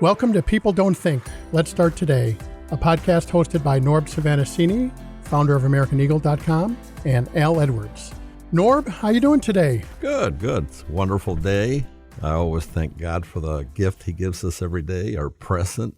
Welcome to People Don't Think, Let's Start Today, a podcast hosted by Norb Svanascini, founder of AmericanEagle.com, and Al Edwards. Norb, how you doing today? Good. It's a wonderful day. I always thank God for the gift he gives us every day, our present.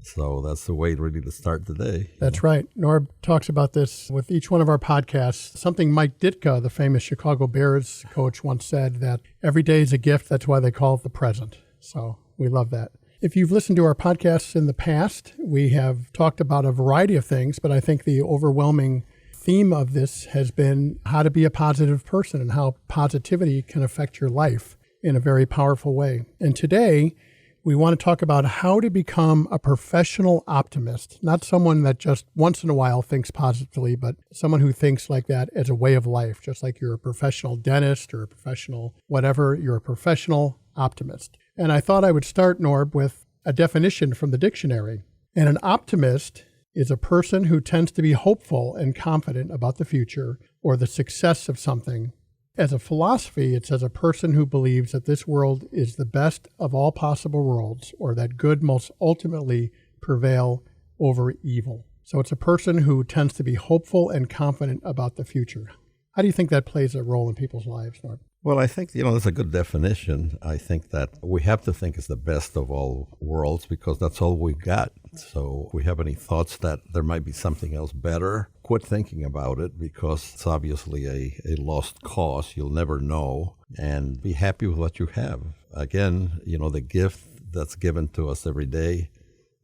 So that's the way really to start the day. That's right. Norb talks about this with each one of our podcasts. Something Mike Ditka, the famous Chicago Bears coach, once said, that every day is a gift. That's why they call it the present. So we love that. If you've listened to our podcasts in the past, we have talked about a variety of things, but I think the overwhelming theme of this has been how to be a positive person and how positivity can affect your life in a very powerful way. And today, we want to talk about how to become a professional optimist, not someone that just once in a while thinks positively, but someone who thinks like that as a way of life, just like you're a professional dentist or a professional whatever, you're a professional optimist. And I thought I would start, Norb, with a definition from the dictionary. And an optimist is a person who tends to be hopeful and confident about the future or the success of something. As a philosophy, it says a person who believes that this world is the best of all possible worlds, or that good most ultimately prevail over evil. So it's a person who tends to be hopeful and confident about the future. How do you think that plays a role in people's lives, Norb? Well, I think, that's a good definition. I think that we have to think it's the best of all worlds because that's all we've got. So if we have any thoughts that there might be something else better, quit thinking about it because it's obviously a lost cause. You'll never know, and be happy with what you have. Again, the gift that's given to us every day,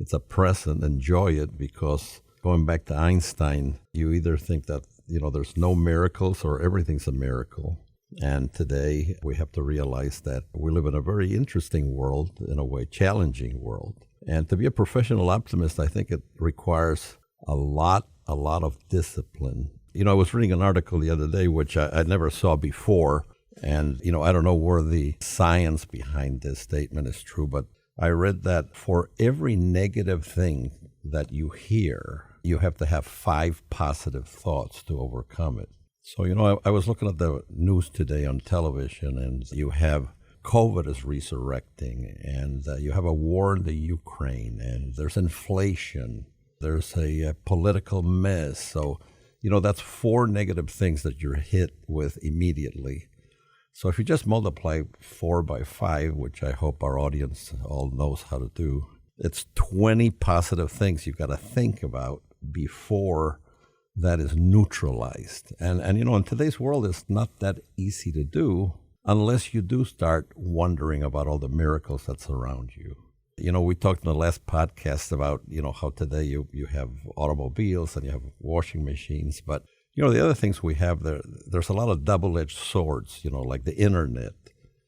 it's a present. Enjoy it because going back to Einstein, you either think that, there's no miracles or everything's a miracle. And today we have to realize that we live in a very interesting world, in a way, challenging world. And to be a professional optimist, I think it requires a lot of discipline. I was reading an article the other day, which I never saw before. And, I don't know where the science behind this statement is true, but I read that for every negative thing that you hear, you have to have 5 positive thoughts to overcome it. So, I was looking at the news today on television, and you have COVID is resurrecting, and you have a war in the Ukraine, and there's inflation, there's a political mess. So, that's 4 negative things that you're hit with immediately. So if you just multiply 4 by 5, which I hope our audience all knows how to do, it's 20 positive things you've got to think about before that is neutralized. And in today's world, it's not that easy to do unless you do start wondering about all the miracles that surround you. We talked in the last podcast about, how today you have automobiles and you have washing machines. But, the other things we have there's a lot of double-edged swords, like the internet.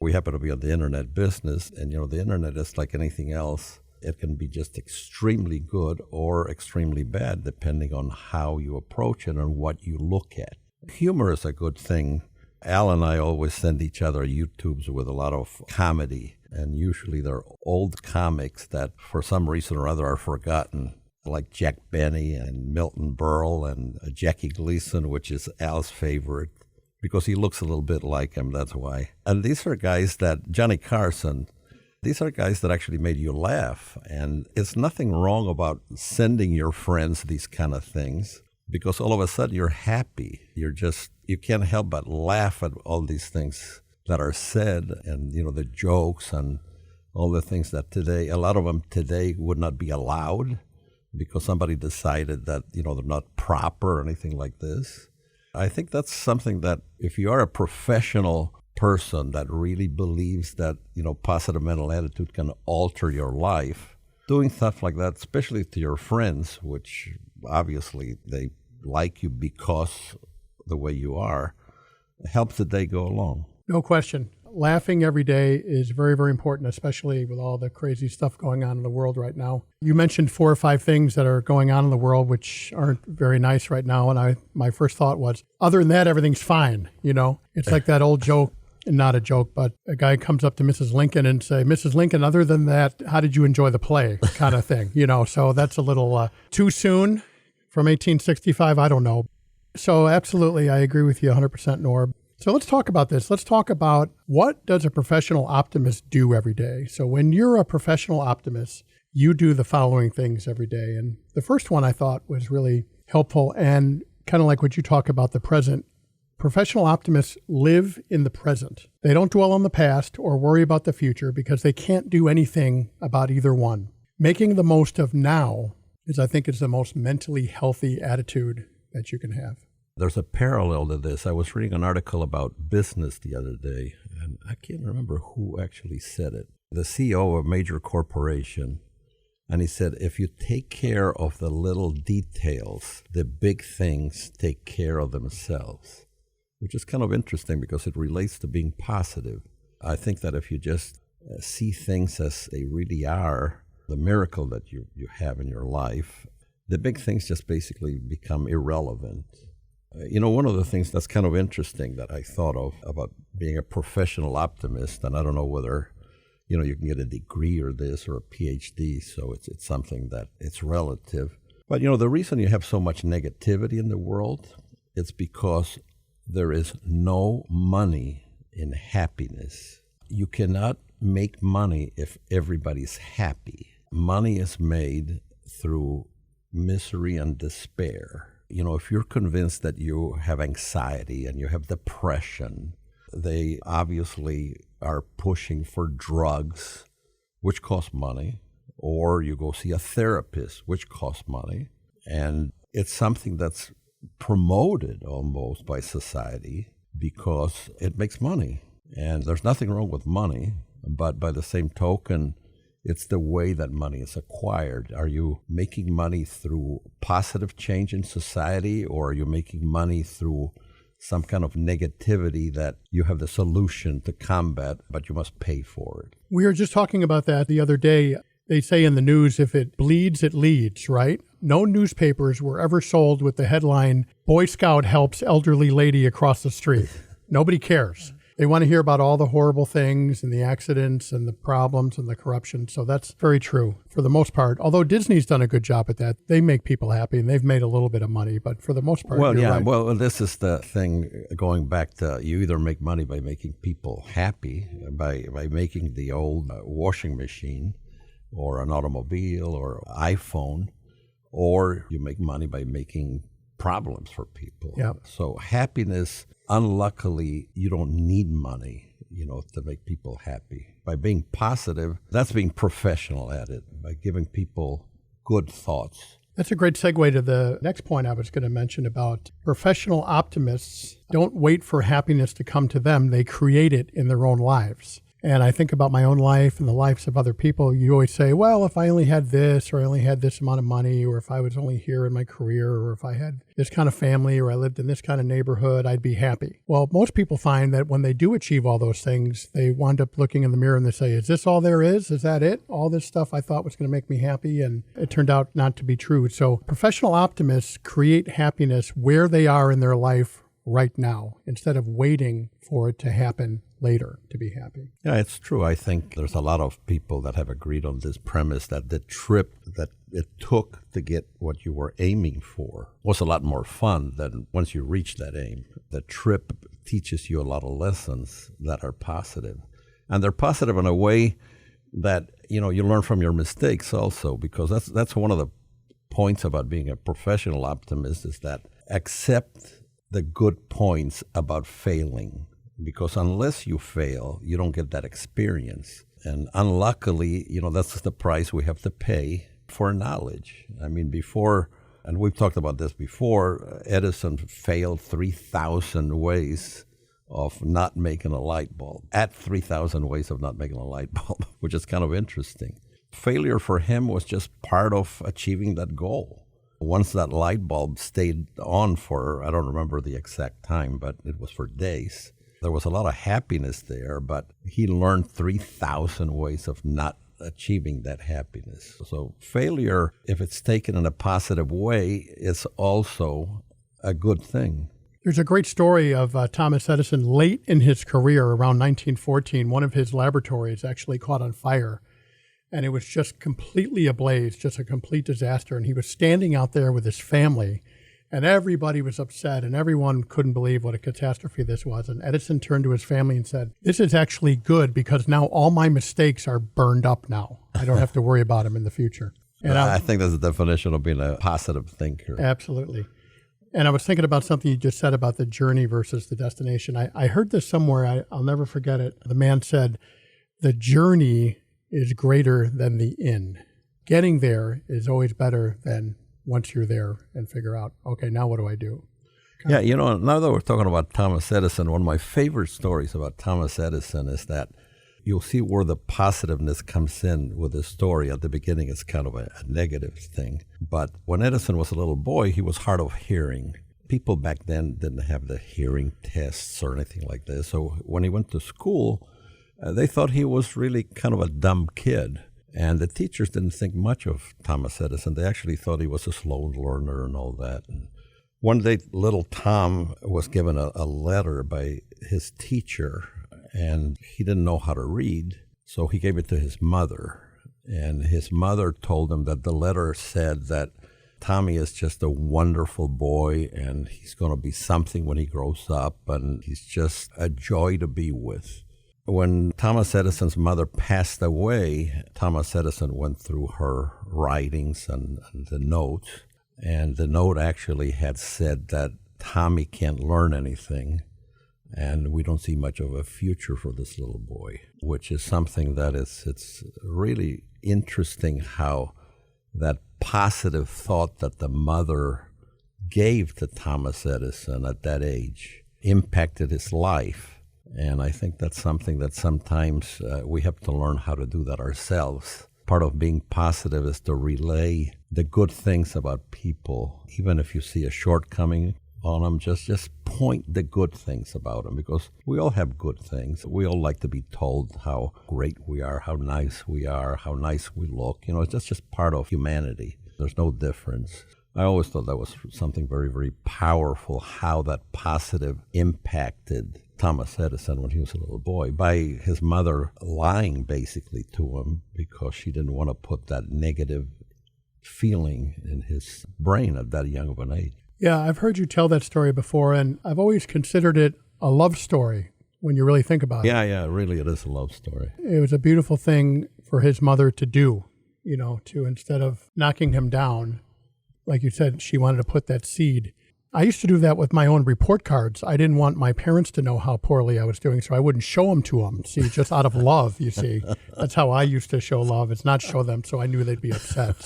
We happen to be on the internet business, and, the internet is like anything else. It can be just extremely good or extremely bad, depending on how you approach it and what you look at. Humor is a good thing. Al and I always send each other YouTubes with a lot of comedy, and usually they're old comics that for some reason or other are forgotten, like Jack Benny and Milton Berle and Jackie Gleason, which is Al's favorite, because he looks a little bit like him, that's why. And these are guys that, Johnny Carson, these are guys that actually made you laugh. And it's nothing wrong about sending your friends these kind of things because all of a sudden you're happy. You can't help but laugh at all these things that are said and, the jokes and all the things that today, a lot of them today would not be allowed because somebody decided that, they're not proper or anything like this. I think that's something that if you are a professional person that really believes that, positive mental attitude can alter your life, doing stuff like that, especially to your friends, which obviously they like you because the way you are, helps the day go along. No question. Laughing every day is very, very important, especially with all the crazy stuff going on in the world right now. You mentioned 4 or 5 things that are going on in the world which aren't very nice right now. And my first thought was, other than that, everything's fine. It's like that old joke, not a joke, but a guy comes up to Mrs. Lincoln and say, Mrs. Lincoln, other than that, how did you enjoy the play kind of thing? So that's a little too soon from 1865. I don't know. So absolutely, I agree with you 100%, Norb. So let's talk about this. Let's talk about what does a professional optimist do every day? So when you're a professional optimist, you do the following things every day. And the first one I thought was really helpful and kind of like what you talk about the present. Professional optimists live in the present. They don't dwell on the past or worry about the future because they can't do anything about either one. Making the most of now I think is the most mentally healthy attitude that you can have. There's a parallel to this. I was reading an article about business the other day, and I can't remember who actually said it. The CEO of a major corporation, and he said, if you take care of the little details, the big things take care of themselves, which is kind of interesting because it relates to being positive. I think that if you just see things as they really are, the miracle that you have in your life, the big things just basically become irrelevant. One of the things that's kind of interesting that I thought of about being a professional optimist, and I don't know whether, you can get a degree or this or a PhD, so it's something that it's relative. But, the reason you have so much negativity in the world, it's because there is no money in happiness. You cannot make money if everybody's happy. Money is made through misery and despair. If you're convinced that you have anxiety and you have depression, they obviously are pushing for drugs, which cost money, or you go see a therapist, which costs money. And it's something that's promoted almost by society because it makes money. And there's nothing wrong with money, but by the same token, it's the way that money is acquired. Are you making money through positive change in society, or are you making money through some kind of negativity that you have the solution to combat, but you must pay for it? We were just talking about that the other day. They say in the news, if it bleeds, it leads, right? No newspapers were ever sold with the headline, Boy Scout helps elderly lady across the street. Nobody cares. They want to hear about all the horrible things and the accidents and the problems and the corruption. So that's very true for the most part. Although Disney's done a good job at that. They make people happy and they've made a little bit of money. But for the most part, you're right. Well, this is the thing going back to you either make money by making people happy, by making the old washing machine or an automobile or iPhone, or you make money by making problems for people. Yep. So happiness, unluckily, you don't need money, to make people happy. By being positive, that's being professional at it, by giving people good thoughts. That's a great segue to the next point I was going to mention about professional optimists don't wait for happiness to come to them. They create it in their own lives. And I think about my own life and the lives of other people. You always say, well, if I only had this, or I only had this amount of money, or if I was only here in my career, or if I had this kind of family, or I lived in this kind of neighborhood, I'd be happy. Well, most people find that when they do achieve all those things, they wind up looking in the mirror and they say, is this all there is? Is that it? All this stuff I thought was going to make me happy, and it turned out not to be true. So professional optimists create happiness where they are in their life right now, instead of waiting for it to happen later to be happy. Yeah, it's true. I think there's a lot of people that have agreed on this premise that the trip that it took to get what you were aiming for was a lot more fun than once you reach that aim. The trip teaches you a lot of lessons that are positive. And they're positive in a way that, you learn from your mistakes also, because that's one of the points about being a professional optimist, is that accept the good points about failing. Because unless you fail, you don't get that experience. And unluckily, that's the price we have to pay for knowledge. I mean, before, and we've talked about this before, Edison failed 3,000 ways of not making a light bulb, at 3,000 ways of not making a light bulb, which is kind of interesting. Failure for him was just part of achieving that goal. Once that light bulb stayed on for, I don't remember the exact time, but it was for days. There was a lot of happiness there, but he learned 3,000 ways of not achieving that happiness. So failure, if it's taken in a positive way, is also a good thing. There's a great story of Thomas Edison late in his career, around 1914. One of his laboratories actually caught on fire, and it was just completely ablaze, just a complete disaster. And he was standing out there with his family, And everybody was upset, and everyone couldn't believe what a catastrophe this was. And Edison turned to his family and said, this is actually good because now all my mistakes are burned up now. I don't have to worry about them in the future. And I think that's the definition of being a positive thinker. Absolutely. And I was thinking about something you just said about the journey versus the destination. I heard this somewhere. I'll never forget it. The man said, the journey is greater than the end. Getting there is always better than once you're there and figure out, okay, now what do I do? Yeah, now that we're talking about Thomas Edison, one of my favorite stories about Thomas Edison is that you'll see where the positiveness comes in with his story. At the beginning, it's kind of a negative thing. But when Edison was a little boy, he was hard of hearing. People back then didn't have the hearing tests or anything like this. So when he went to school, they thought he was really kind of a dumb kid. And the teachers didn't think much of Thomas Edison. They actually thought he was a slow learner and all that. And one day, little Tom was given a letter by his teacher, and he didn't know how to read, so he gave it to his mother. And his mother told him that the letter said that Tommy is just a wonderful boy, and he's going to be something when he grows up, and he's just a joy to be with. When Thomas Edison's mother passed away, Thomas Edison went through her writings and the notes, and the note actually had said that Tommy can't learn anything, and we don't see much of a future for this little boy, which is something that it's really interesting how that positive thought that the mother gave to Thomas Edison at that age impacted his life. And I think that's something that sometimes we have to learn how to do that ourselves. Part of being positive is to relay the good things about people. Even if you see a shortcoming on them, just point the good things about them, because we all have good things. We all like to be told how great we are, how nice we are, how nice we look. It's just part of humanity. There's no difference. I always thought that was something very, very powerful, how that positive impacted Thomas Edison when he was a little boy, by his mother lying basically to him because she didn't want to put that negative feeling in his brain at that young of an age. Yeah, I've heard you tell that story before, and I've always considered it a love story when you really think about it. Yeah, really it is a love story. It was a beautiful thing for his mother to do, to instead of knocking him down, like you said, she wanted to put that seed. I used to do that with my own report cards. I didn't want my parents to know how poorly I was doing, so I wouldn't show them to them. See, just out of love, you see. That's how I used to show love. It's not show them, so I knew they'd be upset.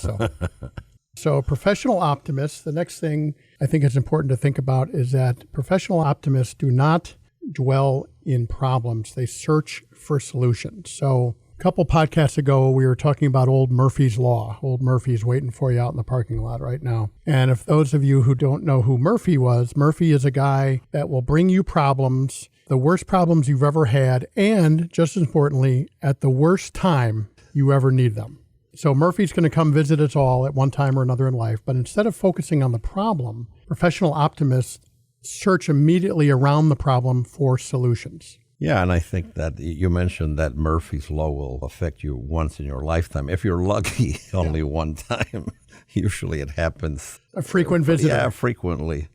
So professional optimists, the next thing I think is important to think about is that professional optimists do not dwell in problems. They search for solutions. So a couple podcasts ago, we were talking about old Murphy's Law. Old Murphy's waiting for you out in the parking lot right now. And if those of you who don't know who Murphy was, Murphy is a guy that will bring you problems, the worst problems you've ever had, and just as importantly, at the worst time you ever need them. So Murphy's going to come visit us all at one time or another in life, but instead of focusing on the problem, professional optimists search immediately around the problem for solutions. Yeah, and I think that you mentioned that Murphy's Law will affect you once in your lifetime. If you're lucky, only one time. Usually it happens. A frequent visitor. Yeah, frequently.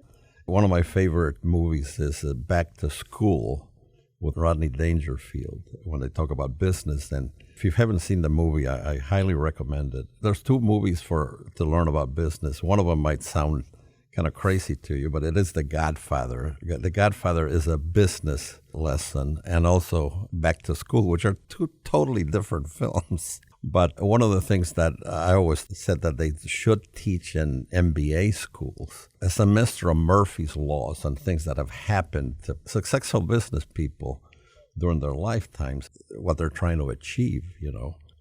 One of my favorite movies is Back to School with Rodney Dangerfield, when they talk about business. And if you haven't seen the movie, I highly recommend it. There's two movies to learn about business. One of them might sound kind of crazy to you, but it is The Godfather. The Godfather is a business lesson, and also Back to School, which are two totally different films. But one of the things that I always said that they should teach in MBA schools, a semester of Murphy's Laws and things that have happened to successful business people during their lifetimes, what they're trying to achieve,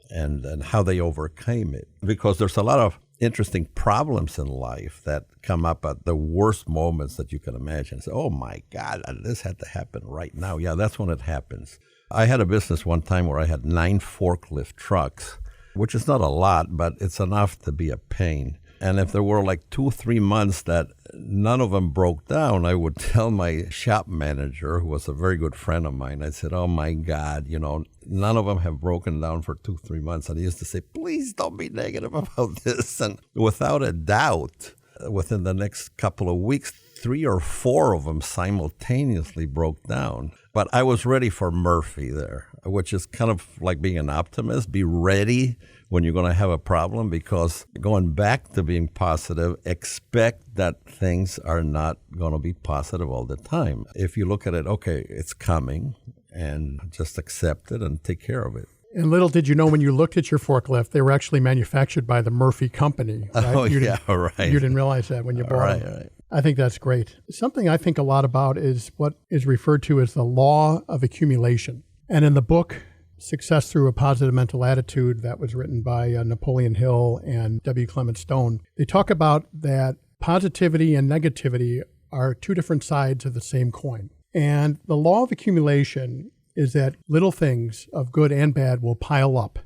and how they overcame it. Because there's a lot of interesting problems in life that come up at the worst moments that you can imagine. So, oh my God, this had to happen right now. Yeah, that's when it happens. I had a business one time where I had 9 forklift trucks, which is not a lot, but it's enough to be a pain. And if there were like 2 or 3 months that none of them broke down, I would tell my shop manager, who was a very good friend of mine, I said, oh my God, none of them have broken down for 2 or 3 months. And he used to say, please don't be negative about this. And without a doubt, within the next couple of weeks, 3 or 4 of them simultaneously broke down. But I was ready for Murphy there, which is kind of like being an optimist. Be ready when you're going to have a problem, because going back to being positive, expect that things are not going to be positive all the time. If you look at it, okay, it's coming, and just accept it and take care of it. And little did you know, when you looked at your forklift, they were actually manufactured by the Murphy Company. Right? Oh, yeah, right. You didn't realize that when you bought them. Right. I think that's great. Something I think a lot about is what is referred to as the law of accumulation. And in the book, Success Through a Positive Mental Attitude, that was written by Napoleon Hill and W. Clement Stone, they talk about that positivity and negativity are two different sides of the same coin. And the law of accumulation is that little things of good and bad will pile up,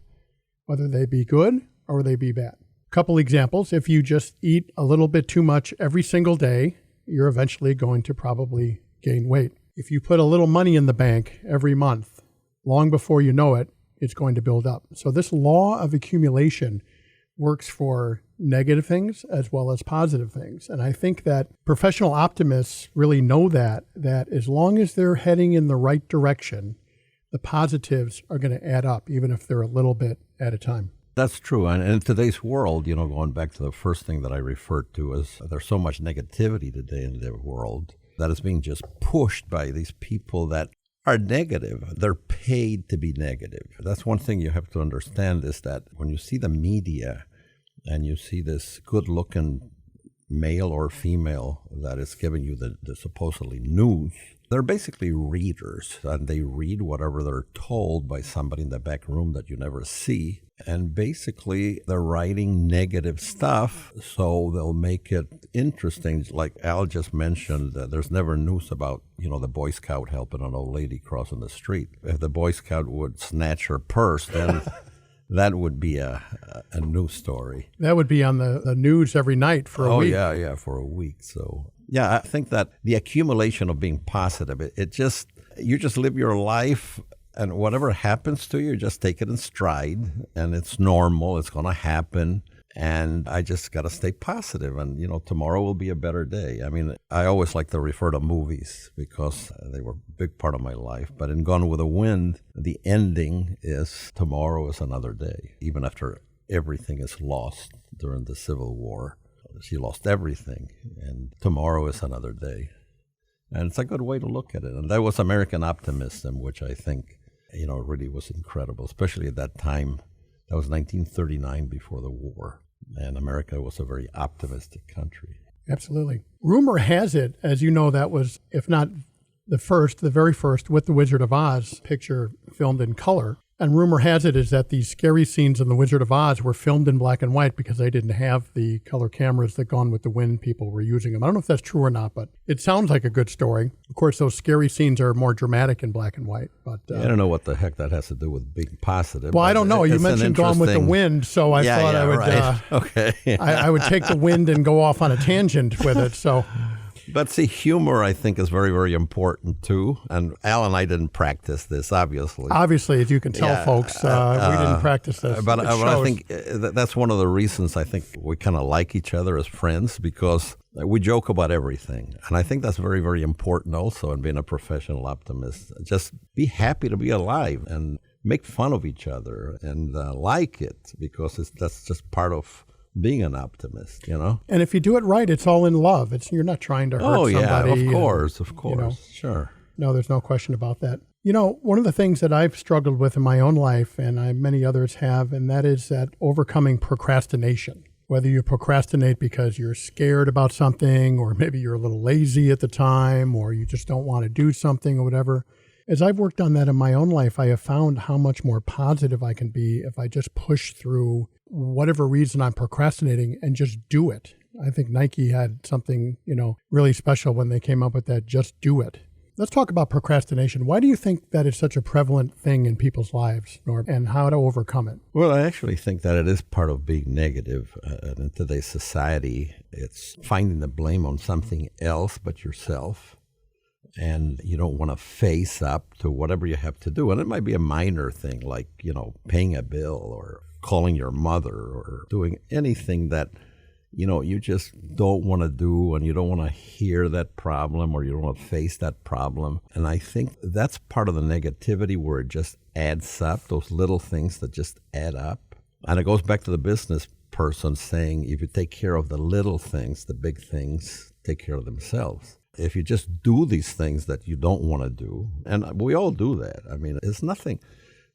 whether they be good or they be bad. Couple examples: if you just eat a little bit too much every single day, you're eventually going to probably gain weight. If you put a little money in the bank every month, long before you know it, it's going to build up. So this law of accumulation works for negative things as well as positive things. And I think that professional optimists really know that as long as they're heading in the right direction, the positives are going to add up, even if they're a little bit at a time. That's true. And in today's world, going back to the first thing that I referred to, is there's so much negativity today in the world that is being just pushed by these people that are negative. They're paid to be negative. That's one thing you have to understand, is that when you see the media and you see this good-looking male or female that is giving you the supposedly news, they're basically readers, and they read whatever they're told by somebody in the back room that you never see. And basically, they're writing negative stuff, so they'll make it interesting. Like Al just mentioned, there's never news about, the Boy Scout helping an old lady crossing the street. If the Boy Scout would snatch her purse, then that would be a news story. That would be on the news every night for a week. Oh, yeah, for a week. So, yeah, I think that the accumulation of being positive, you just live your life, and whatever happens to you, just take it in stride, and it's normal. It's going to happen, and I just got to stay positive, and, tomorrow will be a better day. I mean, I always like to refer to movies because they were a big part of my life, but in Gone with the Wind, the ending is tomorrow is another day, even after everything is lost during the Civil War. She lost everything, and tomorrow is another day. And it's a good way to look at it. And that was American optimism, which I think, really was incredible, especially at that time. That was 1939, before the war. And America was a very optimistic country. Absolutely. Rumor has it, as you know, that was, if not the very first, with the Wizard of Oz picture filmed in color. And rumor has it is that these scary scenes in The Wizard of Oz were filmed in black and white because they didn't have the color cameras that Gone with the Wind people were using them. I don't know if that's true or not, but it sounds like a good story. Of course, those scary scenes are more dramatic in black and white. But I don't know what the heck that has to do with being positive. Well, I don't know. You mentioned Gone with the Wind, so I thought I would right. Okay. I would take the wind and go off on a tangent with it. So. But see, humor, I think, is very, very important, too. And Al and I didn't practice this, obviously. Obviously, as you can tell, folks, we didn't practice this. But I think that's one of the reasons I think we kind of like each other as friends, because we joke about everything. And I think that's very, very important also in being a professional optimist. Just be happy to be alive and make fun of each other and like it, because that's just part of being an optimist, And if you do it right, it's all in love. You're not trying to hurt somebody. Oh, yeah, of course. Sure. No, there's no question about that. One of the things that I've struggled with in my own life, and many others have, and that is that overcoming procrastination. Whether you procrastinate because you're scared about something, or maybe you're a little lazy at the time, or you just don't want to do something or whatever. As I've worked on that in my own life, I have found how much more positive I can be if I just push through whatever reason I'm procrastinating and just do it. I think Nike had something, really special when they came up with that, just do it. Let's talk about procrastination. Why do you think that is such a prevalent thing in people's lives, Norb, and how to overcome it? Well, I actually think that it is part of being negative. And in today's society, it's finding the blame on something else but yourself. And you don't want to face up to whatever you have to do. And it might be a minor thing like, paying a bill or calling your mother or doing anything that you just don't want to do, and you don't want to hear that problem, or you don't want to face that problem. And I think that's part of the negativity, where it just adds up, those little things that just add up. And it goes back to the business person saying, if you take care of the little things, the big things take care of themselves. If you just do these things that you don't want to do, and we all do that. I mean, it's nothing.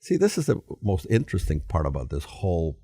See, this is the most interesting part about this whole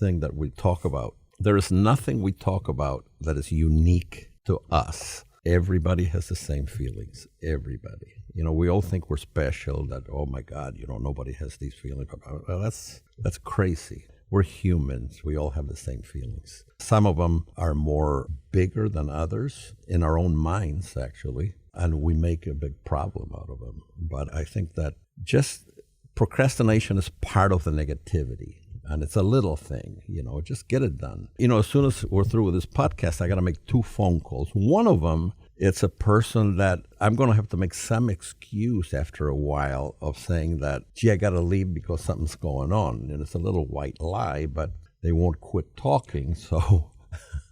thing that we talk about. There is nothing we talk about that is unique to us. Everybody has the same feelings. Everybody. We all think we're special, that, oh my God, nobody has these feelings. Well, that's crazy. We're humans. We all have the same feelings. Some of them are more bigger than others in our own minds, actually, and we make a big problem out of them. But I think that just procrastination is part of the negativity. And it's a little thing, just get it done. As soon as we're through with this podcast, I got to make 2 phone calls. One of them, it's a person that I'm going to have to make some excuse after a while of saying that, gee, I got to leave because something's going on. And it's a little white lie, but they won't quit talking, so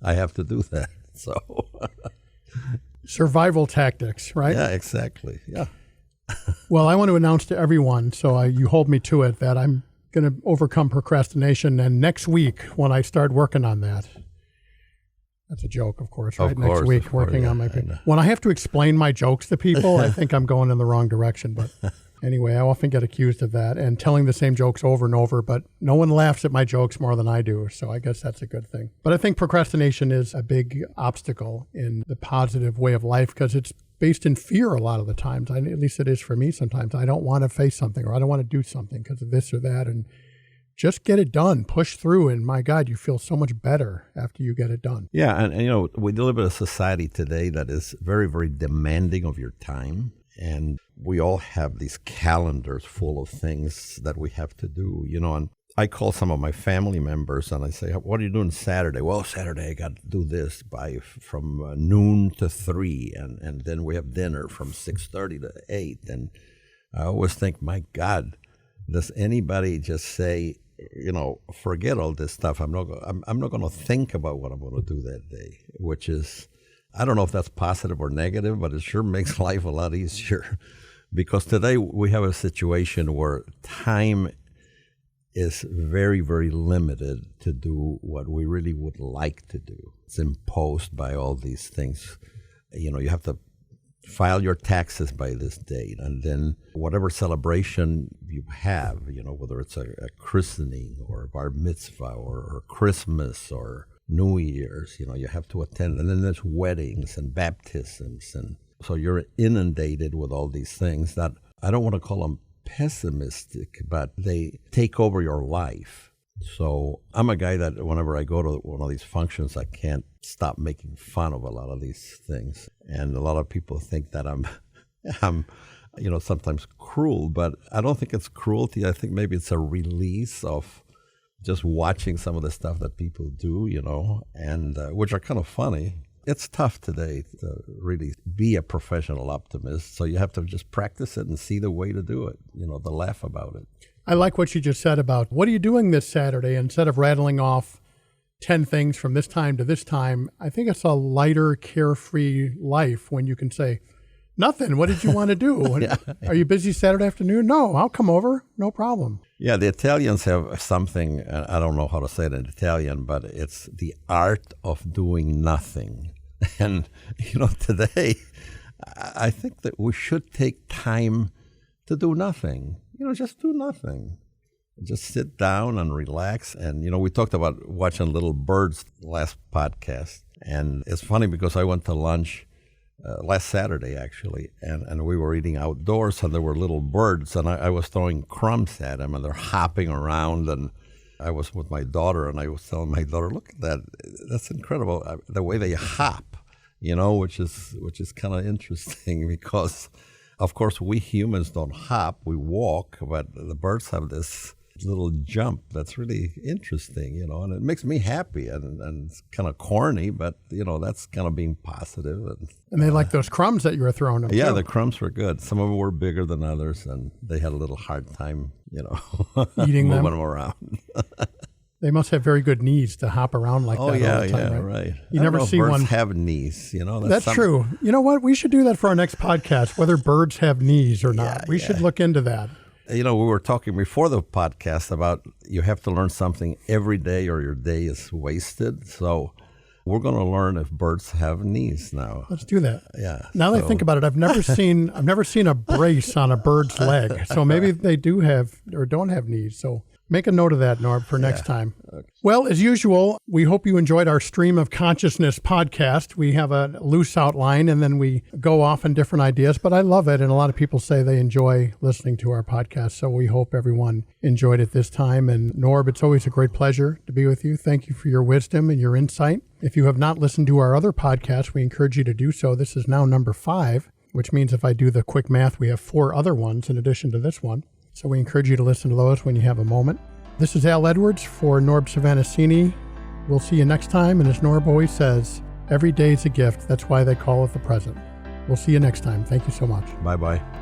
I have to do that. So survival tactics, right? Yeah, exactly. Yeah. Well, I want to announce to everyone, so you hold me to it, that I'm going to overcome procrastination. And next week, when I start working on that, that's a joke, of course, right? Next week, working on my... When I have to explain my jokes to people, I think I'm going in the wrong direction. But anyway, I often get accused of that and telling the same jokes over and over, but no one laughs at my jokes more than I do. So I guess that's a good thing. But I think procrastination is a big obstacle in the positive way of life, because it's based in fear a lot of the times. At least it is for me sometimes. I don't want to face something, or I don't want to do something because of this or that. And just get it done, push through. And my God, you feel so much better after you get it done. Yeah. And we live in a society today that is very, very demanding of your time. And we all have these calendars full of things that we have to do, and I call some of my family members and I say, what are you doing Saturday? Well, Saturday I got to do this from noon to 3, and then we have dinner from 6:30 to 8. And I always think, my God, does anybody just say, forget all this stuff. I'm not going to think about what I'm going to do that day, which is, I don't know if that's positive or negative, but it sure makes life a lot easier. Because today we have a situation where time is very, very limited to do what we really would like to do. It's imposed by all these things. You have to file your taxes by this date, and then whatever celebration you have, whether it's a christening or a bar mitzvah or Christmas or New Year's, you have to attend. And then there's weddings and baptisms. And so you're inundated with all these things that I don't want to call them pessimistic, but they take over your life. So I'm a guy that whenever I go to one of these functions, I can't stop making fun of a lot of these things. And a lot of people think that I'm sometimes cruel, but I don't think it's cruelty. I think maybe it's a release of just watching some of the stuff that people do, and which are kind of funny. It's tough today to really be a professional optimist, so you have to just practice it and see the way to do it, to laugh about it. I like what you just said about, what are you doing this Saturday? Instead of rattling off 10 things from this time to this time, I think it's a lighter, carefree life when you can say, nothing. What did you want to do? Yeah. Are you busy Saturday afternoon? No, I'll come over. No problem. Yeah, the Italians have something, I don't know how to say it in Italian, but it's the art of doing nothing. And, today, I think that we should take time to do nothing. Just do nothing. Just sit down and relax. And, we talked about watching little birds last podcast. And it's funny because I went to lunch last Saturday, actually, and we were eating outdoors, and there were little birds, and I was throwing crumbs at them, and they're hopping around, and I was with my daughter, and I was telling my daughter, look at that, that's incredible, the way they hop, which is kind of interesting, because, of course, we humans don't hop, we walk, but the birds have this little jump that's really interesting, and it makes me happy, and it's kind of corny, but that's kind of being positive. And they like those crumbs that you were throwing them. Yeah, too. The crumbs were good. Some of them were bigger than others, and they had a little hard time, eating moving them around. They must have very good knees to hop around like that all the time, right. You I don't never know if see birds one. have knees, you know. That's true. You know what? We should do that for our next podcast, whether birds have knees or not. We should look into that. You know, we were talking before the podcast about you have to learn something every day or your day is wasted. So we're going to learn if birds have knees now. Let's do that. Yeah. Now that I think about it, I've never seen a brace on a bird's leg. So maybe they do have or don't have knees. So make a note of that, Norb, for next time. Okay. Well, as usual, we hope you enjoyed our Stream of Consciousness podcast. We have a loose outline and then we go off on different ideas, but I love it. And a lot of people say they enjoy listening to our podcast. So we hope everyone enjoyed it this time. And Norb, it's always a great pleasure to be with you. Thank you for your wisdom and your insight. If you have not listened to our other podcasts, we encourage you to do so. This is now number 5, which means if I do the quick math, we have 4 other ones in addition to this one. So we encourage you to listen to those when you have a moment. This is Al Edwards for Norb Svanascini. We'll see you next time. And as Norb always says, every day is a gift. That's why they call it the present. We'll see you next time. Thank you so much. Bye-bye.